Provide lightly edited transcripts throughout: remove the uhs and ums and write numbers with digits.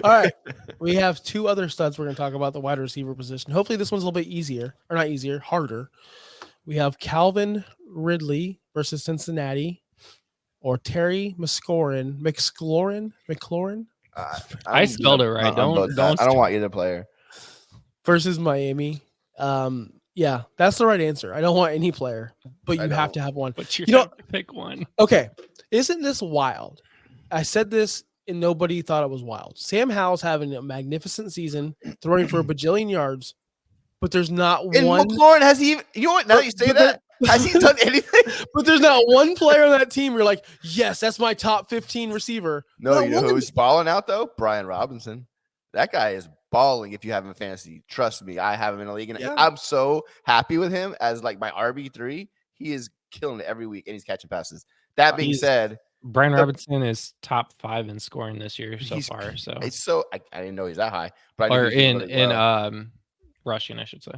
All right. We have two other studs we're going to talk about the wide receiver position. Hopefully this one's a little bit easier, or not easier, harder. We have Calvin Ridley versus Cincinnati, or Terry McLaurin I spelled it right. Don't. I don't want either player versus Miami. Yeah, that's the right answer. I don't want any player, but you have to have one. But you have to pick one. Okay, isn't this wild? I said this and nobody thought it was wild. Sam Howell's having a magnificent season, throwing for a bajillion yards, but there's not and one. McLaurin has he? You know what? Now that you say that, has he done anything? But there's not one player on that team. You're like, yes, that's my top 15 receiver. No, you know who's balling out though? Brian Robinson. That guy is balling. If you have him in fantasy, trust me, I have him in a league, and I'm so happy with him as like my RB3. He is killing it every week, and he's catching passes. That being said, Brian Robinson is top 5 in scoring this year so far. So it's so I didn't know he's that high, but or in rushing, I should say.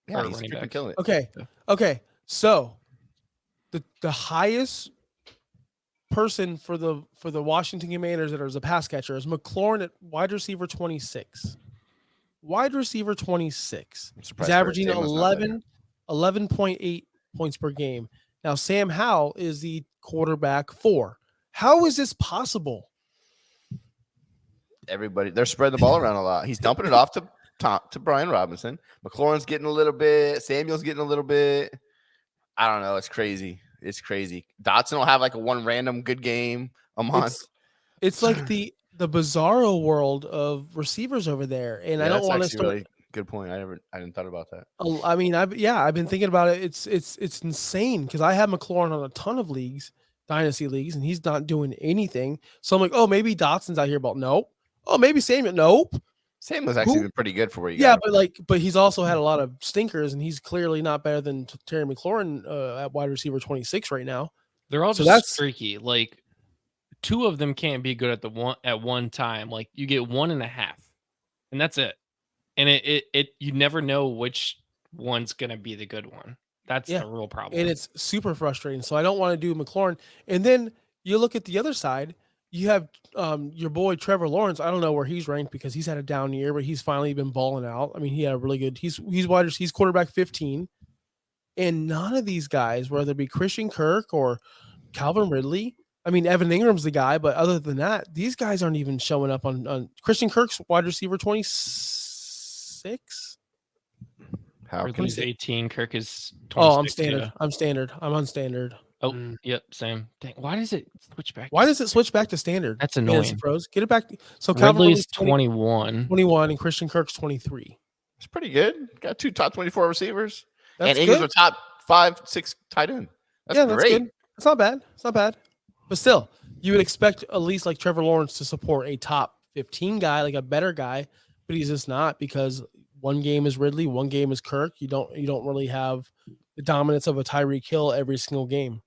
Yeah, he's killing it. Okay. So the highest person for the Washington Commanders that is a pass catcher is McLaurin at wide receiver 26. Wide receiver 26. He's averaging 11.8 points per game. Now Sam Howell is the quarterback 4. How is this possible? Everybody, they're spreading the ball around a lot. He's dumping it off to Brian Robinson. McLaurin's getting a little bit. Samuel's getting a little bit. I don't know. It's crazy. It's crazy. Dotson will have like a one random good game a month. It's like the bizarro world of receivers over there, and I don't want to. Really good point. I didn't thought about that. I mean, I've been thinking about it. It's insane because I have McLaurin on a ton of leagues, dynasty leagues, and he's not doing anything. So I'm like, oh, maybe Dotson's out here, but nope. Oh, maybe Samuel. Nope. Samuel's actually been pretty good for where you. Yeah, but he's also had a lot of stinkers, and he's clearly not better than Terry McLaurin at wide receiver 26 right now. They're all just streaky. Like 2 of them can't be good at one time. Like you get 1.5, and that's it. And it you never know which one's gonna be the good one. That's the real problem. And it's super frustrating. So I don't want to do McLaurin. And then you look at the other side. You have your boy Trevor Lawrence. I don't know where he's ranked because he's had a down year, but he's finally been balling out. I mean, he had a really good. He's quarterback 15, and none of these guys, whether it be Christian Kirk or Calvin Ridley. I mean, Evan Ingram's the guy, but other than that, these guys aren't even showing up on Christian Kirk's wide receiver 26. How Ridley's 18. Kirk is 26. Oh, I'm standard. Yeah. I'm standard. I'm on standard. Oh, yep, same. Dang, why does it switch back? Why does it switch back to standard? That's annoying. Pros, get it back. So Ridley's 21, and Christian Kirk's 23. It's pretty good. Got 2 top 24 receivers, and Ingram's a top 5, 6 tight end. That's great. Good. It's not bad. It's not bad. But still, you would expect at least like Trevor Lawrence to support a top 15 guy, like a better guy, but he's just not because one game is Ridley, one game is Kirk. You don't really have the dominance of a Tyreek Hill every single game.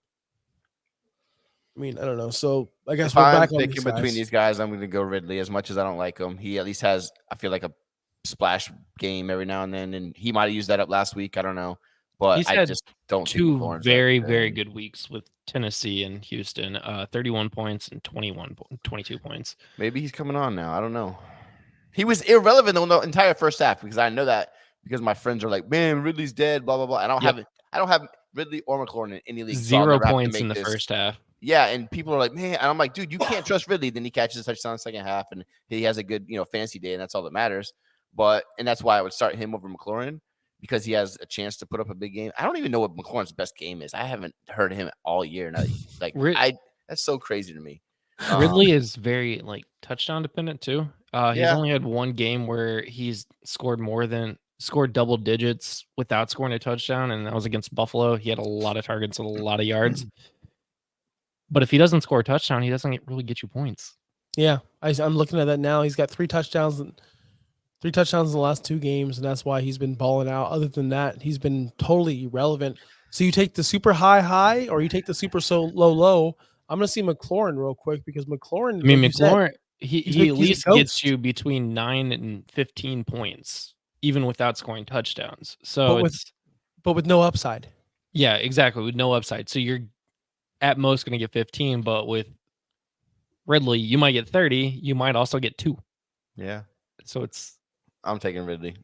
I mean, I don't know. So I guess if I'm thinking between these guys, I'm going to go Ridley. As much as I don't like him, he at least has, I feel like, a splash game every now and then, and he might have used that up last week. I don't know, but I just don't. 2 very good weeks with Tennessee and Houston. 31 points and 22 points. Maybe he's coming on now. I don't know. He was irrelevant the entire first half because I know that because my friends are like, "Man, Ridley's dead." Blah blah blah. I don't have Ridley or McLaurin in any league. 0 points in the first half. Yeah, and people are like, man, and I'm like, dude, you can't trust Ridley. Then he catches a touchdown in the second half, and he has a good, fantasy day, and that's all that matters. And that's why I would start him over McLaurin because he has a chance to put up a big game. I don't even know what McLaurin's best game is. I haven't heard him all year. And that's so crazy to me. Ridley is very touchdown dependent too. He's only had one game where he's scored double digits without scoring a touchdown, and that was against Buffalo. He had a lot of targets and a lot of yards. But if he doesn't score a touchdown, he doesn't really get you points. Yeah, I'm looking at that now. He's got 3 touchdowns in the last 2 games, and that's why he's been balling out. Other than that, he's been totally irrelevant. So you take the super high, or you take the super low. I'm going to see McLaurin real quick because McLaurin. I mean, McLaurin, he at least gets you between 9 and 15 points, even without scoring touchdowns. So but with no upside. Yeah, exactly. With no upside. So you're at most going to get 15, but with Ridley, you might get 30. You might also get 2. Yeah. So it's I'm taking Ridley.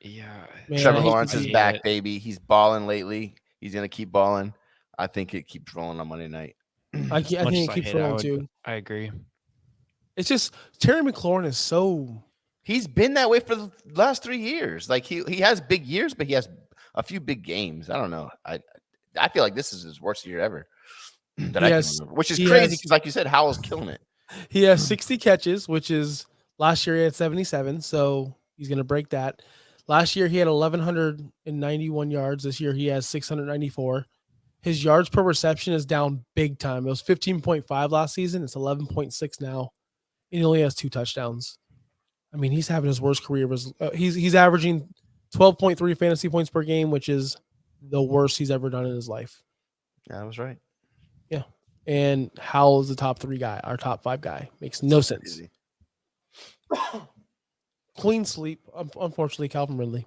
yeah. Man, I Trevor hate to Lawrence see is it. back, baby. He's balling lately. He's gonna keep balling. I think it keeps rolling on Monday night. I As think much it as I keeps hate it, rolling too. I agree. It's just Terry McLaurin is so. He's been that way for the last 3 years. Like he has big years, but he has a few big games. I don't know. I feel like this is his worst year ever that I can remember, which is crazy because, like you said, Howell's killing it. He has 60 catches, which is last year he had 77, so he's going to break that. Last year he had 1,191 yards. This year he has 694. His yards per reception is down big time. It was 15.5 last season. It's 11.6 now. And he only has 2 touchdowns. I mean, he's having his worst career. He's averaging 12.3 fantasy points per game, which is the worst he's ever done in his life. Yeah, I was right. Yeah. And Howell is the top 3 guy, our top 5 guy. Makes no sense. Easy. Clean sleep. Unfortunately, Calvin Ridley.